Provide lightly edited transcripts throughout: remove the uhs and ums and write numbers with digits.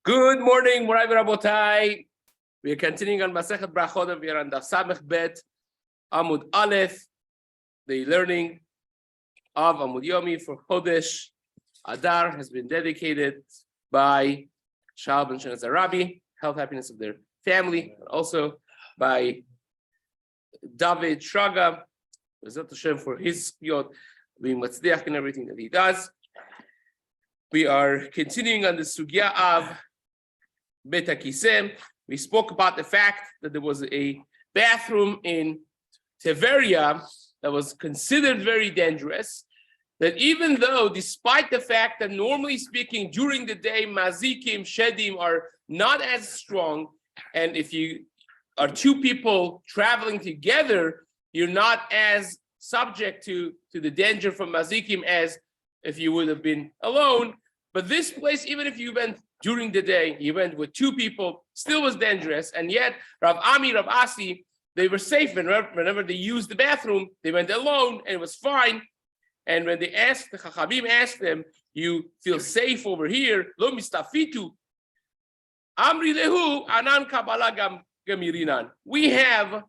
Good morning, Morai Rabotai. We are continuing on Masechet Berachot. We are on Daf Samech Bet, Amud Aleph, the learning of Amud Yomi for Chodesh Adar has been dedicated by Shal ben Shenaz Rabbi, health, happiness of their family, and also by David Shraga, Bezat Hashem for his yod, being matzliach in everything that he does. We are continuing on the sugya of Bet HaKiseh. We spoke about the fact that there was a bathroom in Tiberia that was considered very dangerous, that even though, despite the fact that normally speaking, during the day, mazikim, shedim are not as strong, and if you are two people traveling together, you're not as subject to the danger from mazikim as if you would have been alone. But this place, even if you went during the day, you went with two people, still was dangerous. And yet, Rav Ami, Rav Asi, they were safe. Whenever they used the bathroom, they went alone and it was fine. And when they asked, the Chachamim asked them, you feel safe over here? Lo mistafitu. Amri lehu anan kabbalah gamirinan. We have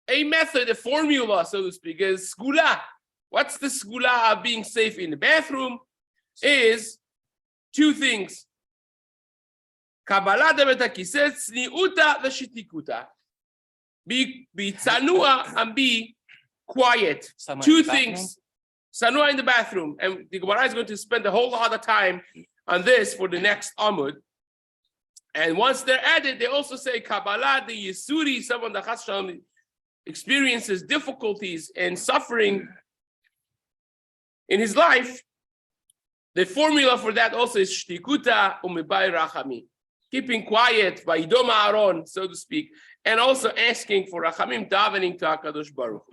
a method, a formula, so to speak, is skula. What's the skula of being safe in the bathroom? Is two things. Kabbalah de Bet HaKiseh, tzniuta v'shitikuta. Be tzanua and be quiet. Two things. Sanua in the bathroom. And the Gemara is going to spend a whole lot of time on this for the next Amud. And once they're at it, they also say Kabbalah the Yisuri, someone that Chas Shalom experiences difficulties and suffering in his life. The formula for that also is shtikuta umibai rachami, keeping quiet, vayidom Aaron, so to speak, and also asking for rachamim, davening to HaKadosh Baruch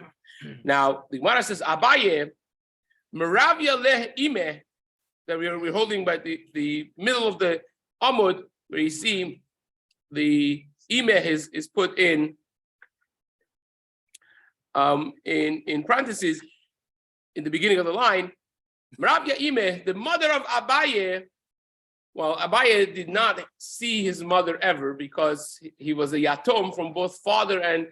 Hu. Now, the Gemara says, Abaye, meravya leh imeh, that we're holding by the middle of the Amud, where you see the imeh is put in parentheses in the beginning of the line. Rabbi Ime, the mother of Abaye, well, Abaye did not see his mother ever because he was a yatom from both father and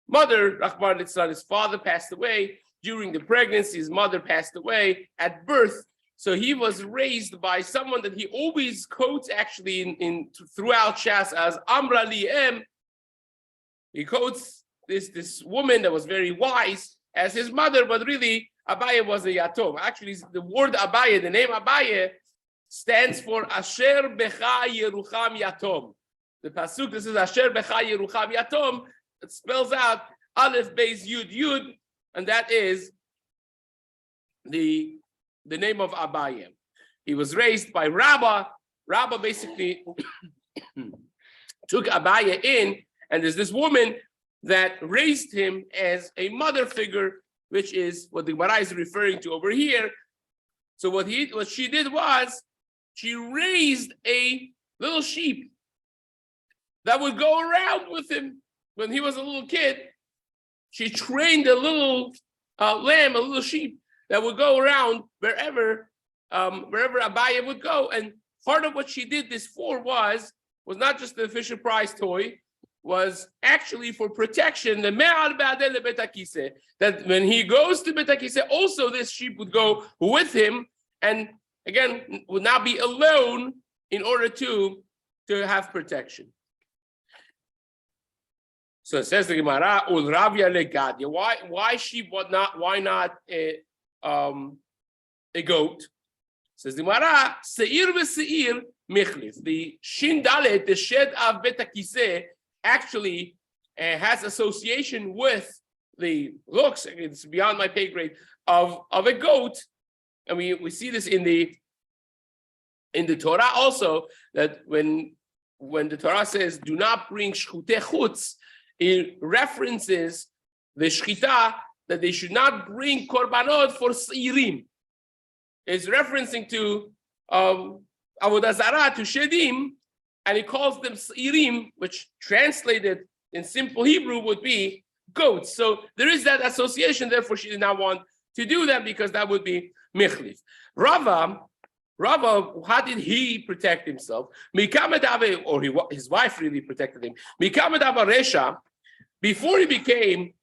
mother. Rahman Litzlan, his father passed away during the pregnancy. His mother passed away at birth. So he was raised by someone that he always quotes actually in throughout Shas as Amra Li'em. He quotes this woman that was very wise as his mother, but really Abaye was a yatom. Actually, the word Abaye, the name Abaye, stands for Asher Becha Yerucham Yatom. The pasuk, this is Asher Becha Yerucham Yatom. It spells out Aleph Beis Yud Yud, and that is the name of Abaye. He was raised by Rabbi. Rabbi basically took Abaye in, and there's this woman that raised him as a mother figure, which is what the Gemara is referring to over here. So what she did was she raised a little sheep that would go around with him when he was a little kid. She trained a little lamb, a little sheep that would go around wherever Abaye would go. And part of what she did this for was not just the Fisher Price toy, was actually for protection. The me'al ba'adel Bet HaKiseh, that when he goes to Bet HaKiseh, also this sheep would go with him, and again would not be alone in order to have protection. So it says the Gemara, Ulravia legadia. Why sheep? Why not a goat? Says the Gemara, Seir v'seir michlif. The Shin Dalet, the shed of Bet HaKiseh, actually has association with the looks, it's beyond my pay grade, of a goat. And we see this in the Torah also, that when the Torah says do not bring shchutei chutz, it references the shchita that they should not bring korbanot for seirim. It's referencing to avodah zarah, to shedim, and he calls them seirim, which translated in simple Hebrew would be goats. So there is that association. Therefore, she did not want to do that because that would be michlif. Rava Rava, how did he protect himself? Or his wife really protected him. Resha, before he became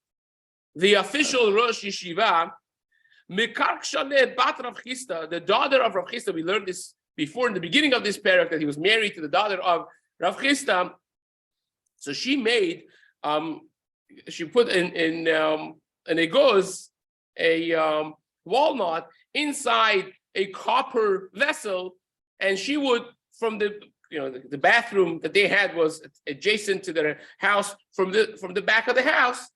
the official Rosh Yeshiva, the daughter of Rav Chisda, we learned this before in the beginning of this parak, that he was married to the daughter of Rav Chisda. So she made, she put in an egoz, a walnut inside a copper vessel, and she would, from the bathroom that they had was adjacent to their house, from the back of the house,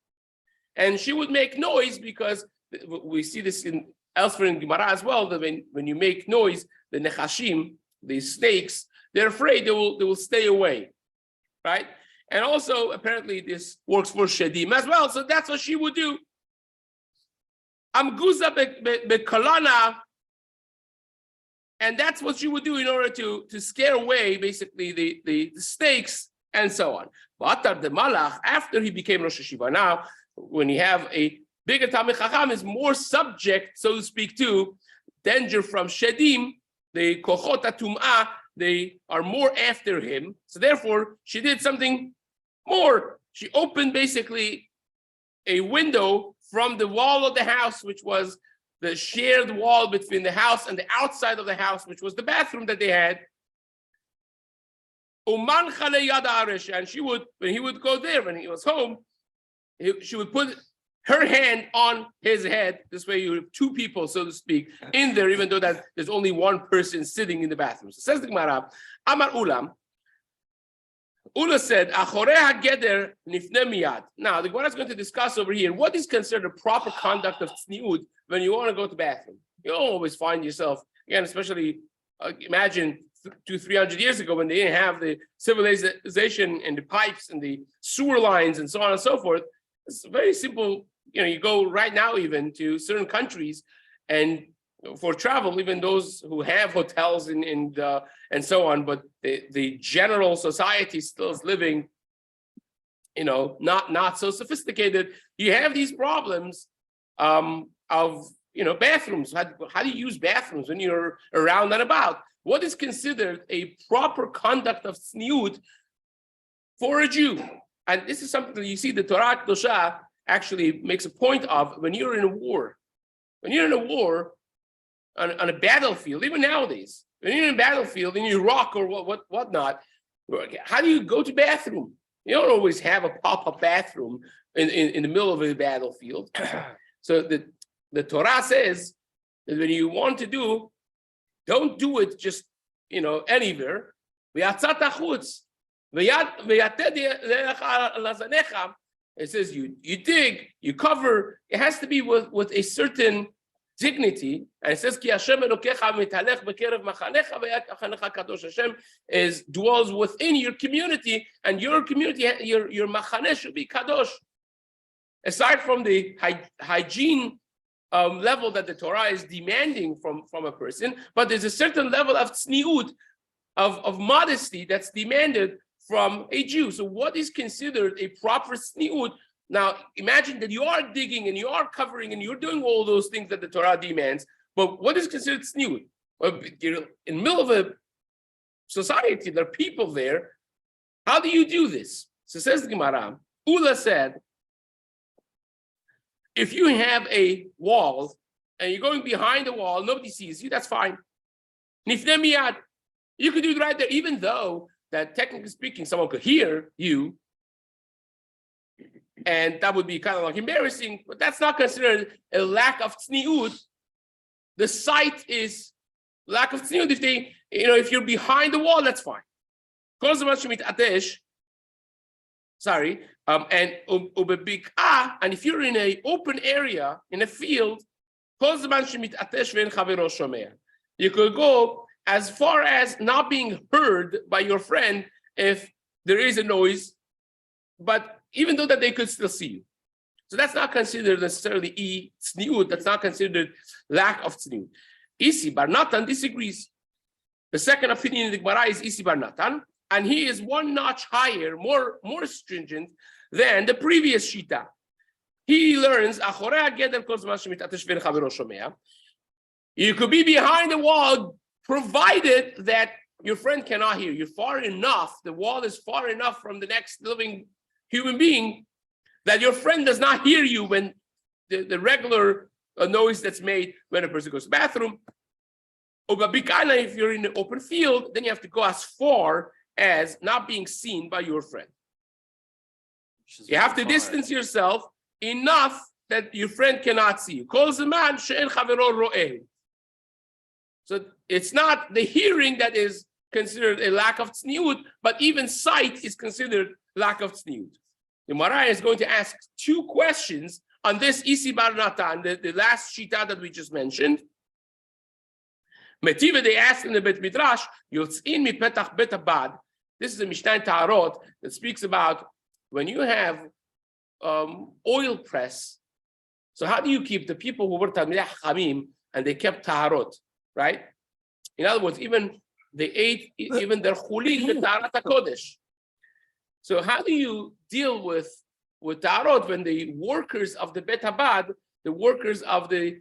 and she would make noise, because we see this elsewhere in Gemara as well, that when you make noise, the nechashim, the snakes, they're afraid they will stay away, right? And also apparently this works for shedim as well, so that's what she would do. Amguza bekalana. And that's what she would do in order to scare away basically the snakes and so on. But the Malach, after he became Rosh Yeshiva, now when you have a bigger Talmid Chacham, is more subject, so to speak, to danger from Shedim, the Kochot HaTum'ah, they are more after him. So therefore, she did something more. She opened basically a window from the wall of the house, which was the shared wall between the house and the outside of the house, which was the bathroom that they had. And she would, when he would go there, when he was home, she would put her hand on his head. This way you have two people, so to speak, in there, even though that there's only one person sitting in the bathroom. So says the Gemara, Amar Ulam. Ula said, Achoreha geder nifne miyad. Now, the Gemara is going to discuss over here what is considered a proper conduct of tzniut when you want to go to the bathroom. You don't always find yourself, again, especially imagine 200-300 years ago when they didn't have the civilization and the pipes and the sewer lines and so on and so forth. It's very simple. You go right now even to certain countries and for travel, even those who have hotels and so on, but the general society still is living, not so sophisticated. You have these problems of bathrooms. How do you use bathrooms when you're around and about? What is considered a proper conduct of tzniut for a Jew? And this is something that you see the Torah Kedosha actually makes a point of when you're in a war. When you're in a war, on a battlefield, even nowadays, when you're in a battlefield in Iraq or whatnot, how do you go to bathroom? You don't always have a pop-up bathroom in the middle of a battlefield. So the Torah says that when you want to don't do it just anywhere. It says you dig, you cover. It has to be with a certain dignity, and it says, "Ki Hashem Elokecha mitalech bekerev machanecha ve'chanecha kadosh." Hashem dwells within your community, and your community, your machaneh should be kadosh. Aside from the hygiene level that the Torah is demanding from a person, but there's a certain level of tzniut, of modesty that's demanded from a Jew. So, what is considered a proper tzniut? Now, imagine that you are digging and you are covering and you're doing all those things that the Torah demands, but what is considered tzniut? You're in the middle of a society, there are people there. How do you do this? So says the Gemara, Ula said, if you have a wall and you're going behind the wall, nobody sees you, that's fine. Nifne miyad, you could do it right there, even though that technically speaking, someone could hear you, and that would be kind of like embarrassing, but that's not considered a lack of tzniut. The sight is lack of tzniut. If you're behind the wall, that's fine. And if you're in an open area, in a field, you could go as far as not being heard by your friend if there is a noise, but even though that they could still see you. So that's not considered necessarily tzniut, that's not considered lack of tzniut. Isi Bar Natan disagrees. The second opinion in the Gemara is Isi Bar Natan, and he is one notch higher, more stringent than the previous Shita. He learns, you could be behind the wall provided that your friend cannot hear. You're far enough, the wall is far enough from the next living human being that your friend does not hear you when the regular noise that's made when a person goes to the bathroom. If you're in an open field, then you have to go as far as not being seen by your friend. You have to distance yourself enough that your friend cannot see you. So it's not the hearing that is considered a lack of tzniut, but even sight is considered lack of tzniut. The Gemara is going to ask two questions on this Isi Bar Natan, the last shita that we just mentioned. Metiva, they asked in the Bet Midrash, Yotz'in mi petach bet abad. This is a Mishnah in Taharot that speaks about when you have oil press. So how do you keep the people who were Talmidei Chachamim and they kept Taharot, right? In other words, even they ate even their chulin with Taharat HaKodesh. So how do you deal with Taharot when the workers of the Bet Habad, the workers of the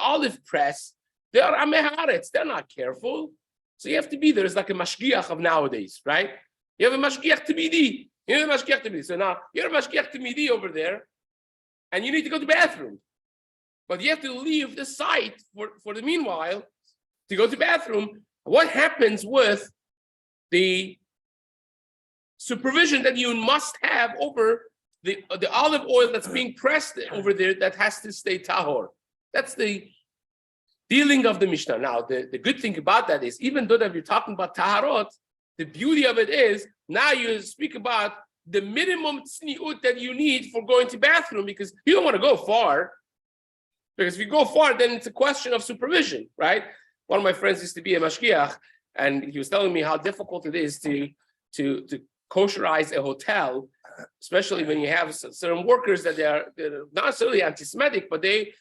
olive press, they are Amei Haaretz, they're not careful. So you have to be there. It's like a mashgiach of nowadays, right? You have a mashgiach tamidi. You have a mashgiach tamidi. So now you're a mashgiach tamidi over there, and you need to go to the bathroom. But you have to leave the site for the meanwhile to go to the bathroom. What happens with the supervision that you must have over the olive oil that's being pressed over there that has to stay tahor? That's the dealing of the Mishnah. Now, the good thing about that is, even though that we're talking about taharot, the beauty of it is now you speak about the minimum tzniut that you need for going to bathroom, because you don't want to go far. Because if you go far, then it's a question of supervision, right? One of my friends used to be a mashgiach, and he was telling me how difficult it is to kosherize a hotel, especially when you have certain workers that they're not necessarily anti-Semitic, but they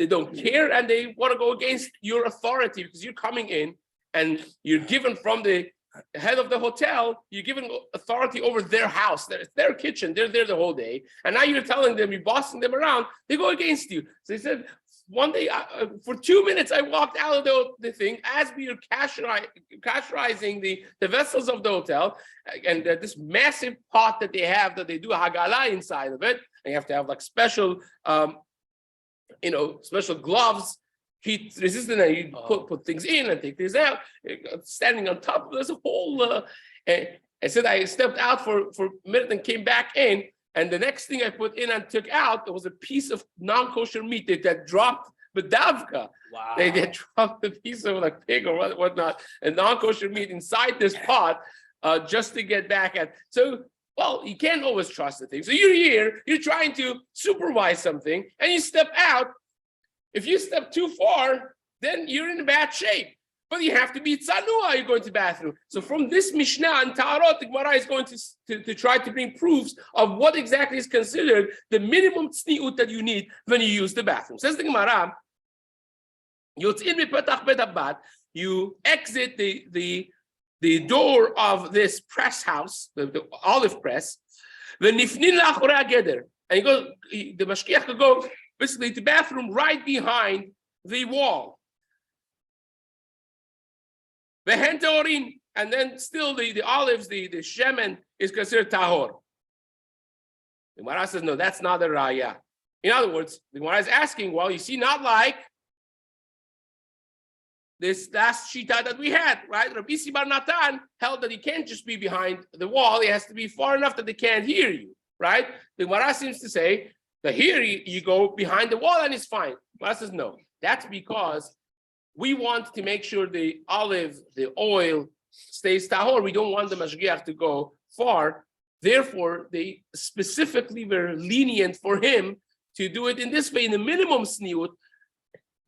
don't care and they want to go against your authority, because you're coming in and you're given from the head of the hotel, you're given authority over their house, their kitchen, they're there the whole day, and now you're telling them, you're bossing them around, they go against you. So he said, one day, for 2 minutes, I walked out of the thing as we were kasherizing the vessels of the hotel, and this massive pot that they have that they do hagala inside of it, and you have to have like special special gloves, heat resistant, and you put things in and take things out. Standing on top, there's a whole. I said I stepped out for a minute and came back in, and the next thing I put in and took out, it was a piece of non-kosher meat that dropped bedavka. Wow. They dropped a piece of like pig or whatnot, and non-kosher meat inside this pot, just to get back at. So. Well, you can't always trust the thing. So you're here, you're trying to supervise something, and you step out. If you step too far, then you're in bad shape. But you have to be tzanua, you're going to the bathroom. So from this Mishnah and Taharot, the Gemara is going to try to bring proofs of what exactly is considered the minimum tzniut that you need when you use the bathroom. Says the Gemara, you exit the door of this press house, the olive press, and the mashgiach could go basically to the bathroom right behind the wall. And then still the olives, the shemen is considered tahor. The Gemara says, no, that's not a raya. In other words, the Gemara is asking, well, you see, not like this last shita that we had, right? Rabbi Bar Natan held that he can't just be behind the wall; he has to be far enough that they can't hear you, right? The Gemara seems to say that here you go behind the wall and it's fine. The Gemara says no. That's because we want to make sure the oil stays tahor. We don't want the mashgiach to go far. Therefore, they specifically were lenient for him to do it in this way, in the minimum sniut.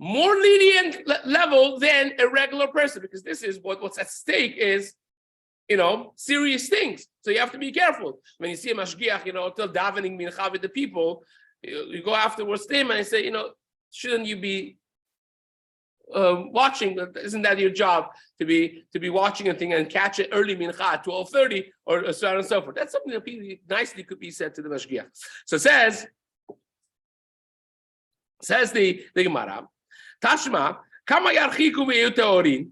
More lenient level than a regular person, because this is what's at stake is, serious things. So you have to be careful. When you see a mashgiach, till davening mincha with the people, you go afterwards to him and I say, shouldn't you be watching? Isn't that your job to be watching a thing and catch it early mincha at 12:30 or so on and so forth? That's something that nicely could be said to the mashgiach. So says the Gemara. Tashma, kama yarchiku ve'yu teorin.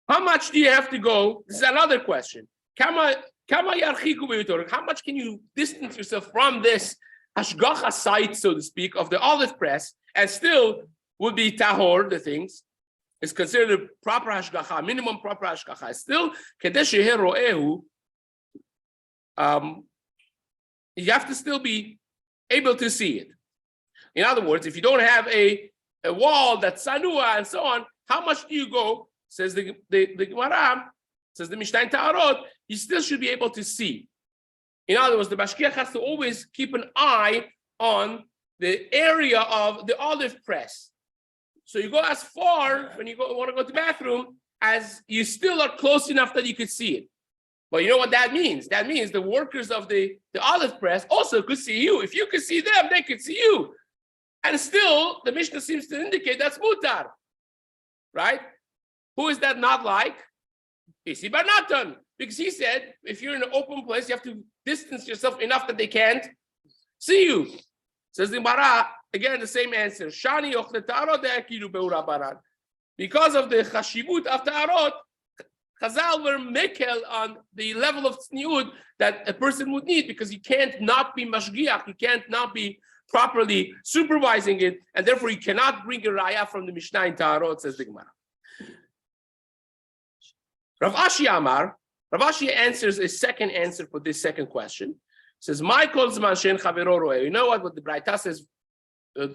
How much do you have to go? This is another question. How much can you distance yourself from this hashgacha site, so to speak, of the olive press, and still would be tahor, the things, is considered a proper hashgacha, minimum proper hashgacha. Still, you have to still be able to see it. In other words, if you don't have a wall that's sanua and so on, how much do you go? Says the Gemara, says the Mishnah in Ta'arot, you still should be able to see. In other words, the Mashgiach has to always keep an eye on the area of the olive press. So you go as far when you want to go to the bathroom as you still are close enough that you could see it. But you know what that means? That means the workers of the olive press also could see you. If you could see them, they could see you. And still, the Mishnah seems to indicate that's mutar. Right? Who is that not like? Isi Bar Natan. Because he said, if you're in an open place, you have to distance yourself enough that they can't see you. Says the Gemara, again, the same answer. Shani ochle ta'arot de'akiru be'ura baran. Because of the chashivut of ta'arot, Chazal were mekel on the level of tzniut that a person would need, because he can't not be mashgiach, he can't not be properly supervising it, and therefore he cannot bring a raya from the Mishnah in Ta'arot, says the Gemara. Rav Ashi answers a second answer for this second question. Says, you know what the Braita says,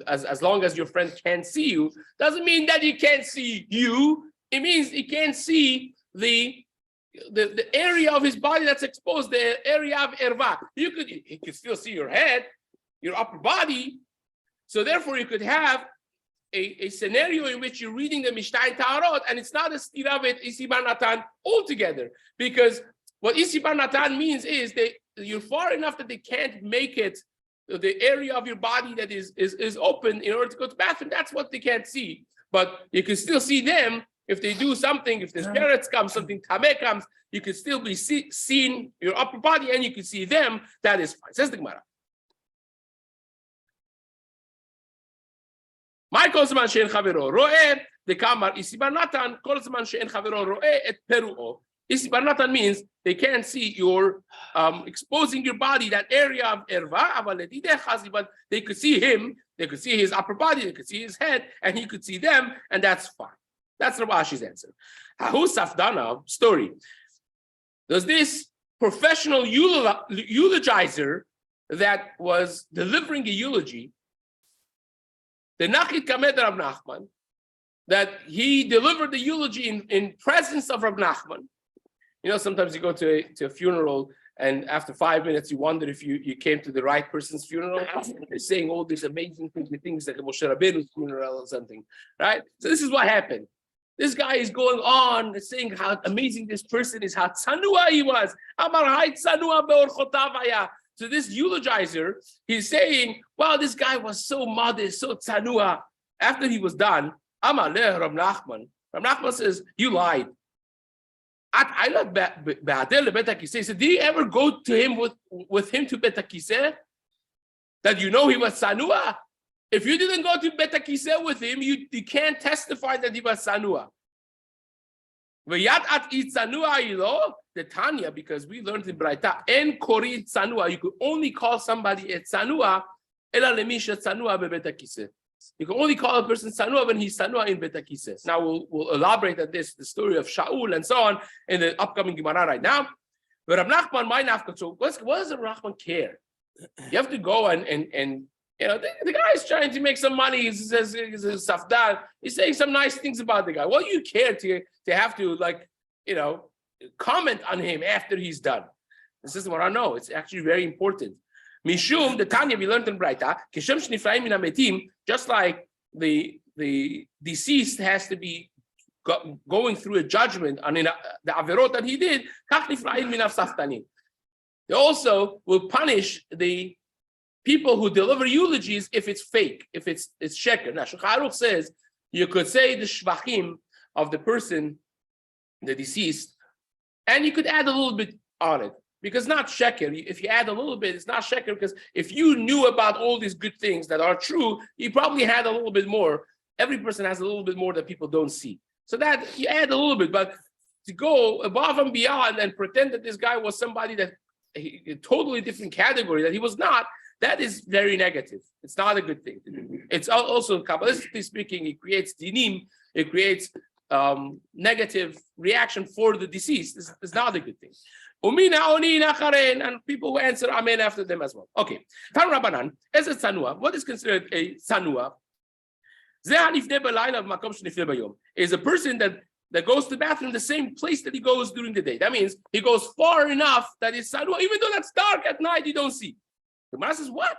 as long as your friend can't see you, doesn't mean that he can't see you. It means he can't see the area of his body that's exposed, the area of erva. He could still see your head, your upper body. So therefore you could have a scenario in which you're reading the Mishnah in Ta'arot, and it's not a stiravet Isi Bar Natan altogether, because what Isi Bar Natan means is that you're far enough that they can't make it the area of your body that is open in order to go to the bathroom. That's what they can't see. But you can still see them if they do something, if the spirits come, something tameh comes, you can still be seen your upper body and you can see them. That is fine. Says the Gemara. My kol zman she'en chavero ro'eh the kamar Isi Bar Natan kol zman she'en chavero ro'eh et peru'o. Isi Bar Natan means they can't see your exposing your body, that area of erva, but they could see him, they could see his upper body, they could see his head, and he could see them, and that's fine. That's Rabbi Ashi's answer. Hahu Safdana story. Does this professional eulogizer that was delivering a eulogy, the Nachit Kamed Rav Nachman, that he delivered the eulogy in presence of Rav Nachman? You know, sometimes you go to a funeral, and after 5 minutes, you wonder if you came to the right person's funeral. They're saying all these amazing things like a Moshe Rabbeinu's funeral or something, right? So this is what happened. This guy is going on saying how amazing this person is, how tzanua he was. Amar hay tzanua be'orchotav haya. So this eulogizer, he's saying, wow, this guy was so modest, so tzanua. After he was done, Amar le Rav Nachman. Rav Nachman says, you lied. So did he ever go to him with him to Bet HaKiseh? That you know he was tzanua? If you didn't go to Bet HaKiseh with him, you can't testify that he was tzanua. The Tanya, because we learned in Braita, en kori tzanua, you could only call somebody a tzanua, ela lemisha tzanua be Bet HaKiseh. You can only call a person tzanua when he's tzanua in Bet HaKiseh. Now we'll elaborate on this, the story of Shaul and so on, in the upcoming Gemara right now. But Rav Nachman, my nafka, so what does Rav Nachman care? You have to go and you know, the guy is trying to make some money. He says he's a safdar. He's saying some nice things about the guy. What do you care to have to, like, you know, comment on him after he's done? This is what I know. It's actually very important. Mishum, the Tanya we learned in Braita, Kishem shnifraim min hametim, just like the deceased has to be going through a judgment on the averot that he did, kach nifraim min saftanim. They also will punish the people who deliver eulogies if it's fake, if it's sheker. Now, Shulchan Aruch says you could say the shvachim of the person, the deceased, and you could add a little bit on it. Because not sheker. If you add a little bit, it's not sheker, because if you knew about all these good things that are true, you probably had a little bit more. Every person has a little bit more that people don't see. So that you add a little bit, but to go above and beyond and pretend that this guy was somebody that a totally different category that he was not, that is very negative. It's not a good thing. It's also, Kabbalistically speaking, it creates dinim, it creates negative reaction for the deceased. This is not a good thing. And people who answer amen after them as well. Okay. Tan Rabbanan, as a tzanua, what is considered a tzanua? Is a person that goes to the bathroom the same place that he goes during the day. That means he goes far enough that it's tzanua, even though that's dark at night, you don't see. The Gemara says, what?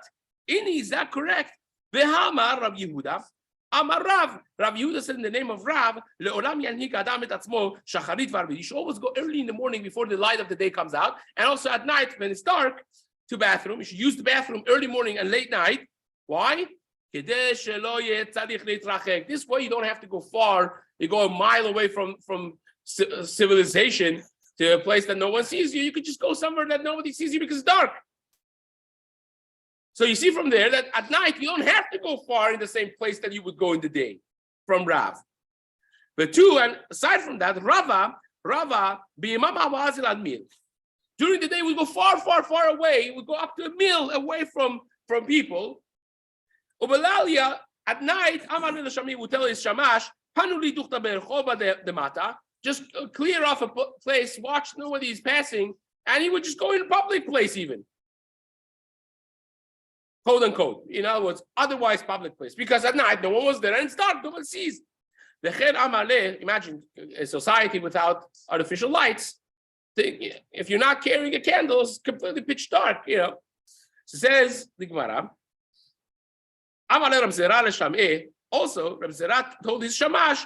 Is that correct? V'hamar Rav Yehuda. Amar Rav. Rav Yehuda said in the name of Rav, Le'olam yanhik adam et atzmo shacharit v'arvit. You should always go early in the morning before the light of the day comes out, and also at night when it's dark to bathroom. You should use the bathroom early morning and late night. Why? This way you don't have to go far. You go a mile away from civilization to a place that no one sees you. You could just go somewhere that nobody sees you because it's dark. So you see from there that at night, you don't have to go far in the same place that you would go in the day from Rav. But two, and aside from that, Rava, during the day, we go far, far, far away. We go up to a mile away from people. Ubalalia, at night, will tell his shamash, just clear off a place, watch nobody is passing, and he would just go in a public place even. Quote unquote. In other words, otherwise public place. Because at night, no one was there and it's dark, no one sees. Imagine a society without artificial lights. If you're not carrying a candle, it's completely pitch dark, So says the Gemara. Also, Rabbi Zerat told his shamash,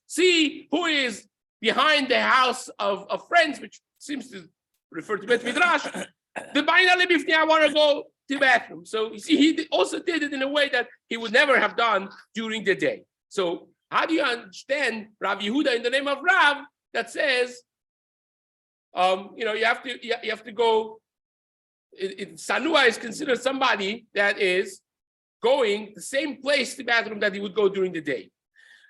see who is behind the house of friends, which seems to refer to Bet Midrash. I want to go to the bathroom. So you see, he also did it in a way that he would never have done during the day. So how do you understand Rav Yehuda in the name of Rav that says, you have to go. Sanua is considered somebody that is going the same place to the bathroom that he would go during the day.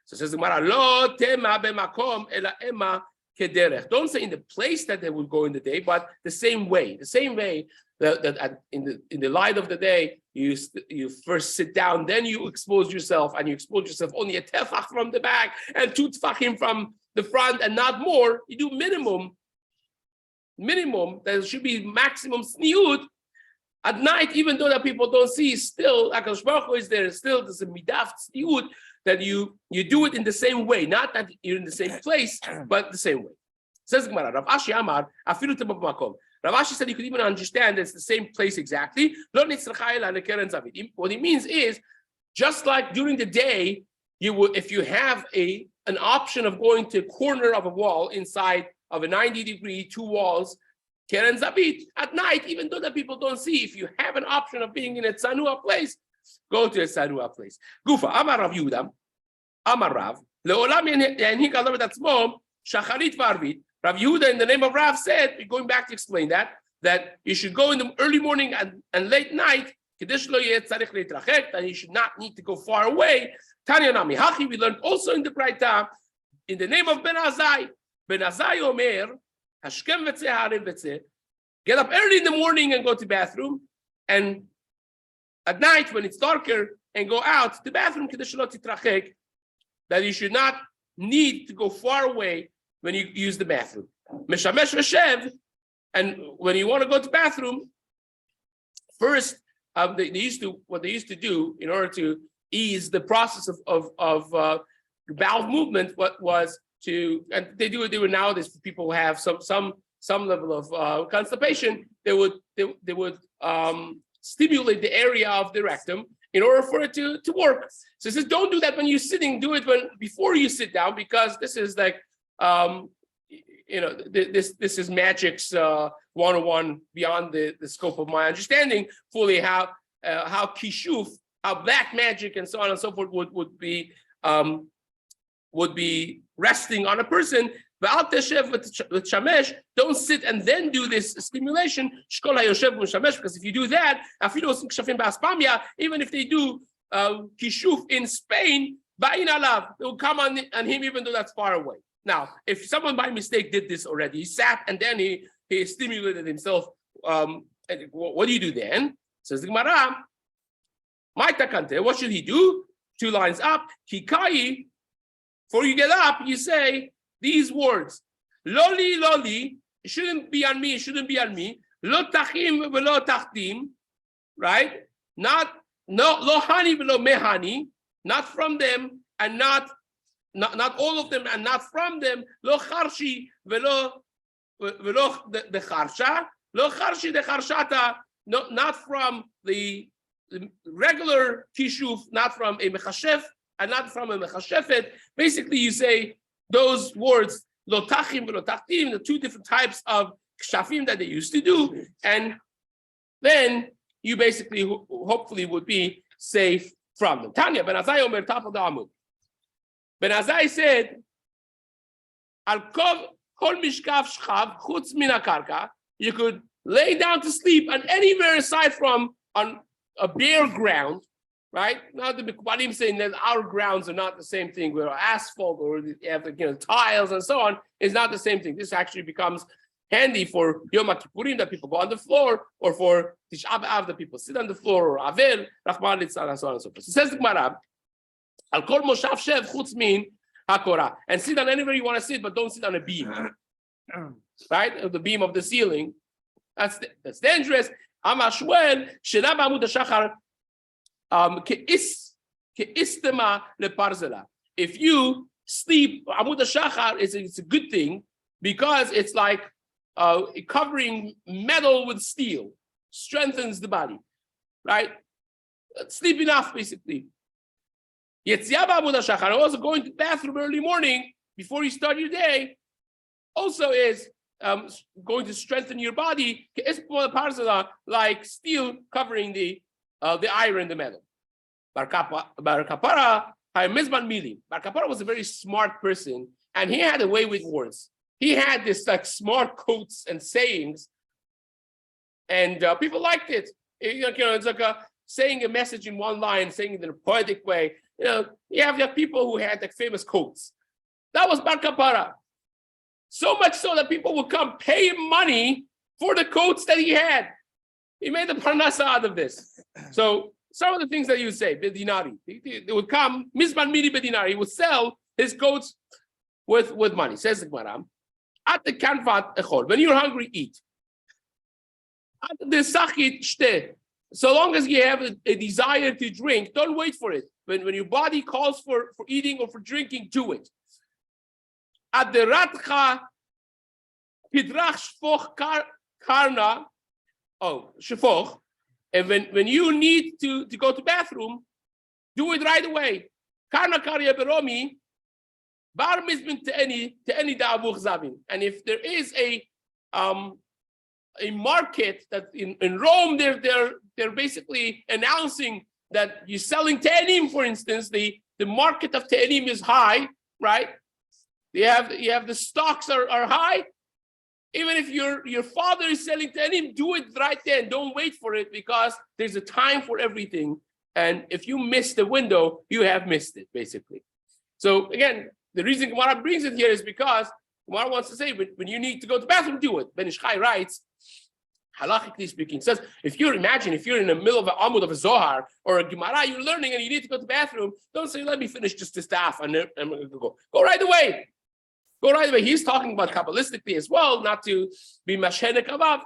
So it says the Gemara, Lo tema b'makom ela ema kederech. Don't say in the place that they would go in the day, but the same way that in the light of the day, you first sit down, then you expose yourself, and you expose yourself only a tefach from the back and 2 tefachim from the front and not more. You do minimum, there should be maximum sniut. At night, even though that people don't see, still, HaKadosh Baruch Hu is there, still there's a midaf sniut that you do it in the same way, not that you're in the same place, but the same way. Says Gemara, Rav Ashi Amar, afilu teba b'makom. Rav Ashi said you could even understand that it's the same place exactly. What he means is, just like during the day, you would, if you have an option of going to a corner of a wall inside of a 90-degree, 2 walls, Keren Zabit, at night, even though the people don't see, if you have an option of being in a tzanua place, go to a tzanua place. Gufa, Amar Rav Yehuda, Amar Rav, Le'olam yanhik alav et atzmo, shacharit v'arvit. Rav Yehuda, in the name of Rav, said, we're going back to explain that you should go in the early morning and late night, that you should not need to go far away. Tanya Nami Hachi, we learned also in the Braita, in the name of Ben Azai. Ben Azai Omer, Hashkem v'tzeh ha'arev v'tzeh, get up early in the morning and go to the bathroom, and at night when it's darker, and go out to the bathroom, that you should not need to go far away when you use the bathroom. Meshamesh v'shev, and when you want to go to the bathroom, first, what they used to do in order to ease the process of bowel movement, and they do it nowadays for people who have some level of constipation. They would stimulate the area of the rectum in order for it to work. So it says, don't do that when you're sitting. Do it before you sit down, because this is like this is magic's 101 beyond the scope of my understanding fully. How kishuf, how black magic and so on and so forth would be resting on a person. Don't sit and then do this stimulation, because if you do that, even if they do kishuf in Spain, Ba'in alav, it will come on him even though that's far away. Now, if someone by mistake did this already, he sat and then he stimulated himself. What do you do then? Says the Gemara, my takante, what should he do? 2 lines up, Kikai, before you get up, you say these words. Loli, loli, it shouldn't be on me, it shouldn't be on me. Lo tachim velo tachtim, right? Not lo hani velo mehani, not from them and not all of them and not from them. Lo charshi velo the charsha, lo charshi the charshata, not from the regular kishuf, not from a mechashef and not from a mechashefet. Basically, you say those words lo tachim velo tachtim, the 2 different types of kshafim that they used to do, and then you basically hopefully would be safe from them. Tanya Ben Azai Omer top of the Amud. Ben Azai said, Al kol mishkaf shchav chutz min hakarka. You could lay down to sleep on anywhere aside from on a bare ground, right? Now the Mekbarim saying that our grounds are not the same thing. Where asphalt or tiles and so on is not the same thing. This actually becomes handy for Yom Kippurim that people go on the floor, or for Tisha B'Av that people sit on the floor, or Avel, Rahman Litzlan, and so on and so forth. So says the Gemara, Al kol moshav shev chutz min hakora, and sit on anywhere you want to sit, but don't sit on a beam, right? The beam of the ceiling. That's dangerous. Amashwel shena b'amud hashachar ke'istema leparzela. If you sleep, Amud hashachar it's a good thing because it's like covering metal with steel, strengthens the body, right? Sleep enough, basically. Yetzia b'amud hashachar, also going to the bathroom early morning before you start your day, also is going to strengthen your body, like steel covering the iron, the metal. Bar Kapara was a very smart person, and he had a way with words. He had this like smart quotes and sayings, and people liked it. It's like saying a message in one line, saying it in a poetic way. You have people who had like famous quotes. That was Bar Kapara. So much so that people would come pay him money for the coats that he had. He made the parnasa out of this. So some of the things that he would say, bedinari, they would come, Mizban midi bedinari, he would sell his coats with money. Says the Gemara, at the kanvat echol, when you're hungry, eat. At the sachit shte, so long as you have a desire to drink, don't wait for it. When your body calls for eating or for drinking, do it. At the ratcha pidrach shfoch karna, shfoch, and when you need to go to bathroom, do it right away. Karna karya beromi, bar mizbin te'eni da'avuch zavin. And if there is a market that in Rome, they're basically announcing that you're selling te'enim, for instance, the market of te'enim is high, right? You have the stocks are high. Even if your father is selling te'enim, do it right then. Don't wait for it, because there's a time for everything. And if you miss the window, you have missed it, basically. So again, the reason Gemara brings it here is because Gemara wants to say, when you need to go to the bathroom, do it. Ben Ishchai writes, halachically speaking, says, if you're in the middle of an Amud of a Zohar or a Gemara, you're learning and you need to go to the bathroom, don't say, let me finish just this staff and I'm going to go. Go right away. Go right away. He's talking about Kabbalistically as well, not to be mashenek avav.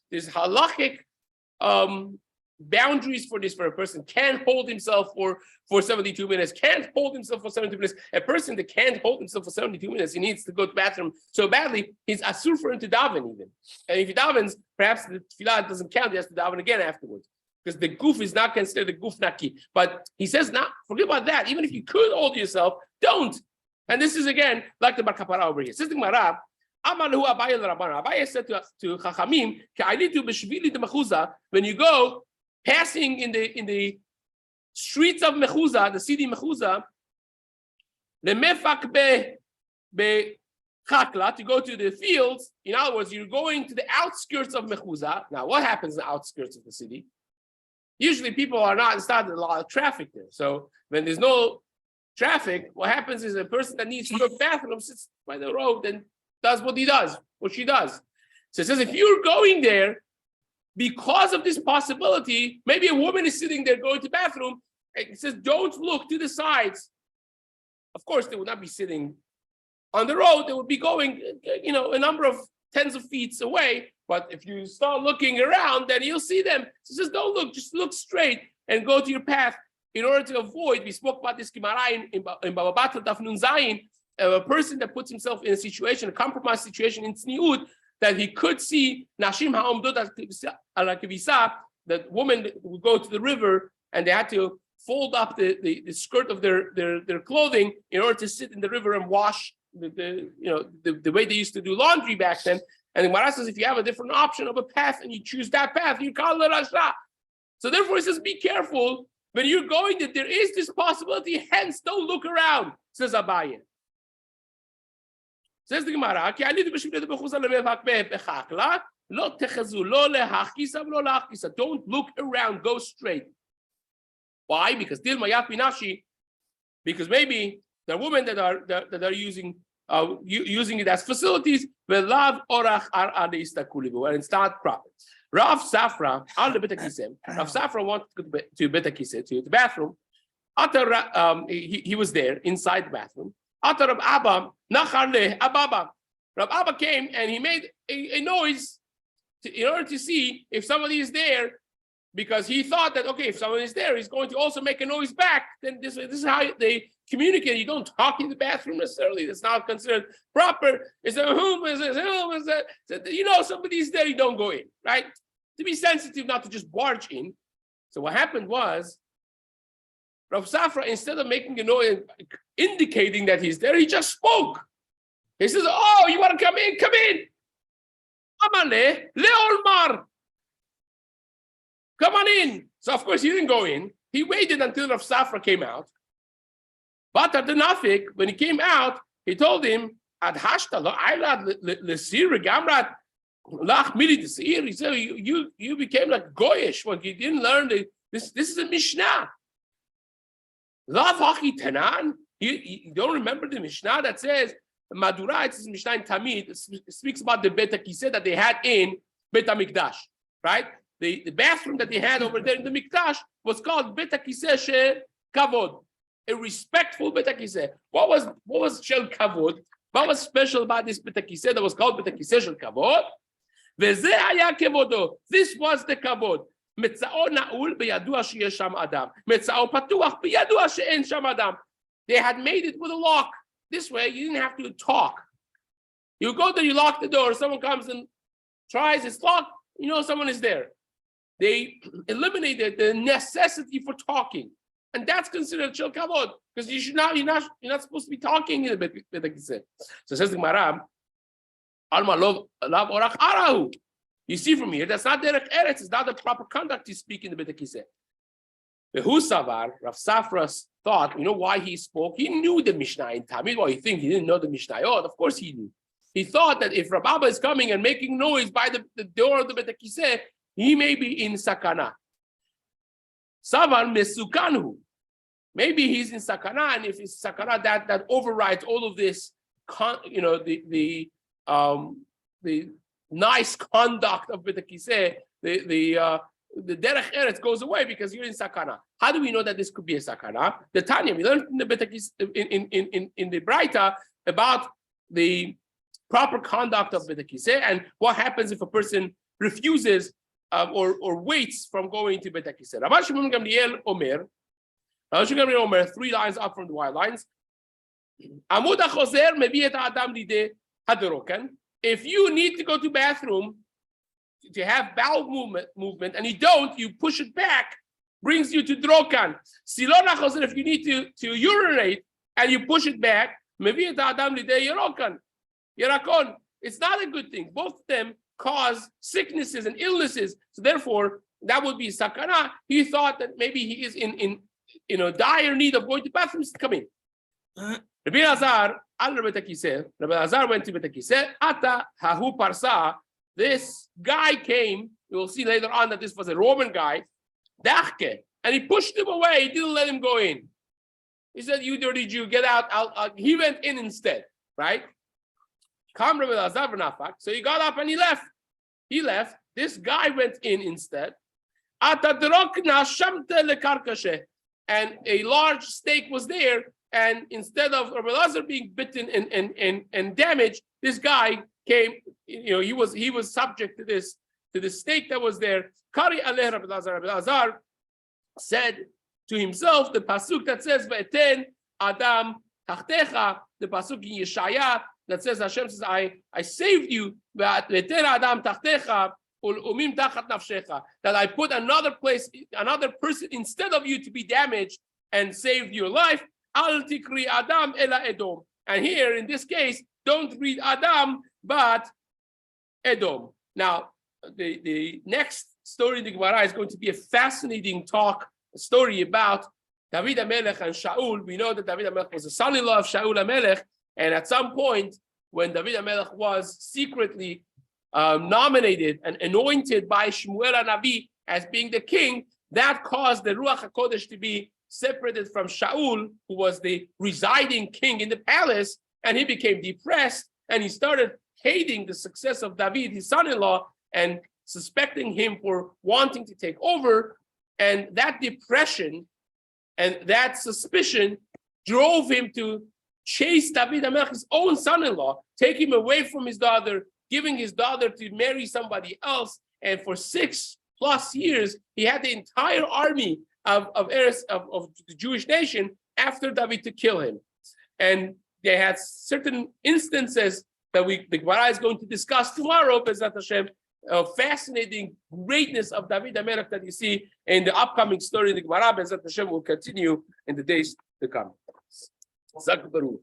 There's halachic boundaries for this, for a person can't hold himself for 72 minutes, can't hold himself for 72 minutes. A person that can't hold himself for 72 minutes, he needs to go to the bathroom so badly, he's asur for him to daven even. And if he davens, perhaps the tefillah doesn't count, he has to daven again afterwards. Because the goof is not considered the goof naki. But he says, forget about that. Even if you could hold yourself, don't. And this is again like the Bar Kapara over here. Says the Gemara, Abaye said to Chachamim, when you go passing in the streets of Mechuza, the city Mechuza, the mefak be chakla, to go to the fields. In other words, you're going to the outskirts of Mechuza. Now, what happens in the outskirts of the city? Usually, people are not. It's not a lot of traffic there. So when there's no traffic, what happens is a person that needs to go to the bathroom sits by the road and does what she does. So it says if you're going there because of this possibility, maybe a woman is sitting there going to the bathroom, it says don't look to the sides. Of course, they would not be sitting on the road, they would be going, a number of tens of feet away. But if you start looking around, then you'll see them. So it says don't look, just look straight and go to your path in order to avoid, we spoke about this Gemara in Baba Batra Daf Nun Zayin, a person that puts himself in a compromised situation in Tzniut, that he could see Nashim Ha'omdot Al Kivisa, that women would go to the river and they had to fold up the skirt of their clothing in order to sit in the river and wash the way they used to do laundry back then. And the Gemara says if you have a different option of a path and you choose that path, you call it Rasha. So therefore it says be careful when you're going that there is this possibility, hence don't look around, says Abaye. Says the Gemara, don't look around, go straight. Why? Because maybe there are women that are using it as facilities, and it's not proper. Rav Safra, Rav Safra wanted to go to the bathroom. He was there inside the bathroom. Rav Abba came and he made a noise in order to see if somebody is there, because he thought that, okay, if someone is there, he's going to also make a noise back. Then this is how they communicate. You don't talk in the bathroom necessarily. That's not considered proper. It's a whom is that? Somebody's there, you don't go in, right? To be sensitive, not to just barge in. So what happened was, Rav Safra, instead of making a noise indicating that he's there, he just spoke. He says, oh, you want to come in? Come in. Amale leolmar. Come on in. So of course he didn't go in. He waited until Rav Safra came out. But at the Nafik, when he came out, he told him, Ad hashta lo ailad lesir gamrat lach mili desir. He said, you became like goyish when you didn't learn this is a Mishnah. Lav hachi tenan. You don't remember the Mishnah that says Madura? It's Mishnah in Tamid. It speaks about the Bet HaKiseh that they had in Bet HaMikdash, right? The bathroom that they had over there in the Mikdash was called Bet HaKiseh Shel Kavod, a respectful Bet HaKiseh. What was Shel Kavod? What was special about this Bet HaKiseh that was called Bet HaKiseh Shel Kavod? V'zeh haya kevodo. This was the Kavod. Metzao na'ul beyadua sheyesh sham adam. Metzao patuach beyadua she'en sham adam. They had made it with a lock. This way, you didn't have to talk. You go there, you lock the door. Someone comes and tries, it's locked. Someone is there. They eliminated the necessity for talking, and that's considered shel kavod, because you're not supposed to be talking in the Bet HaKiseh. So says the Gemara, Alma lov orach arahu. You see from here, that's not derech eretz. It's not the proper conduct to speak in the Bet HaKiseh. Behu savar, Rav Safra thought, why he spoke? He knew the Mishnah in Tamid. Well, you think he didn't know the Mishnah? Oh, of course he knew. He thought that if Rabbi is coming and making noise by the door of the Bet HaKiseh, he may be in sakana. Savar mesukanhu. Maybe he's in sakana, and if it's sakana, that overrides all of this, the nice conduct of Bet HaKiseh, the derech eretz goes away because you're in sakana. How do we know that this could be a sakana? The Tanya, we learned in the Bet HaKiseh, in the Braita about the proper conduct of Bet HaKiseh and what happens if a person refuses or waits from going to Bet HaKiseh. Rabbi Shimon Gamliel Omer, 3 lines up from the white lines. Amud HaChozer mevi et ha'adam lidei haderokan. If you need to go to bathroom to have bowel movement, and you don't, you push it back, brings you to drokan. Silon HaChozer, if you need to urinate and you push it back, mevi et ha'adam lidei yerakon. It's not a good thing. Both of them cause sicknesses and illnesses. So therefore, that would be sakana. He thought that maybe he is in dire need of going to bathrooms. Come in. Rabbi Azar went to Bet HaKiseh. Ata hahu parsa. This guy came. We will see later on that this was a Roman guy. Dachke, and he pushed him away. He didn't let him go in. He said, "You dirty Jew, get out." He went in instead, right? So he got up and he left. This guy went in instead. And a large stake was there. And instead of Rabbi Elazar being bitten and damaged, this guy came. He was subject to this stake that was there. Kari aleh Rabbi Elazar said to himself the pasuk that says "Ve'eten Adam tachtecha," the pasuk in Yeshaya that says Hashem says, "I saved you." Ve'eten Adam tachtecha ul'umim tachat nafshecha, that I put another person instead of you to be damaged and saved your life. Al tikri Adam ela Edom. And here in this case, don't read Adam but Edom. Now, the next story in the Gemara is going to be a fascinating story about David HaMelech and Shaul. We know that David HaMelech was a son-in-law of Shaul HaMelech, and at some point, when David HaMelech was secretly nominated and anointed by Shmuel HaNavi as being the king, that caused the Ruach HaKodesh to be separated from Shaul, who was the residing king in the palace, and he became depressed, and he started hating the success of David, his son-in-law, and suspecting him for wanting to take over. And that depression and that suspicion drove him to chase David HaMelech, his own son-in-law, take him away from his daughter, giving his daughter to marry somebody else. And for 6+ years, he had the entire army of the Jewish nation after David to kill him. And they had certain instances that the Gemara is going to discuss tomorrow, Bezrat Hashem, fascinating greatness of David HaMelech that you see in the upcoming story in the Gemara. Bezrat Hashem will continue in the days to come. Zak Baruch.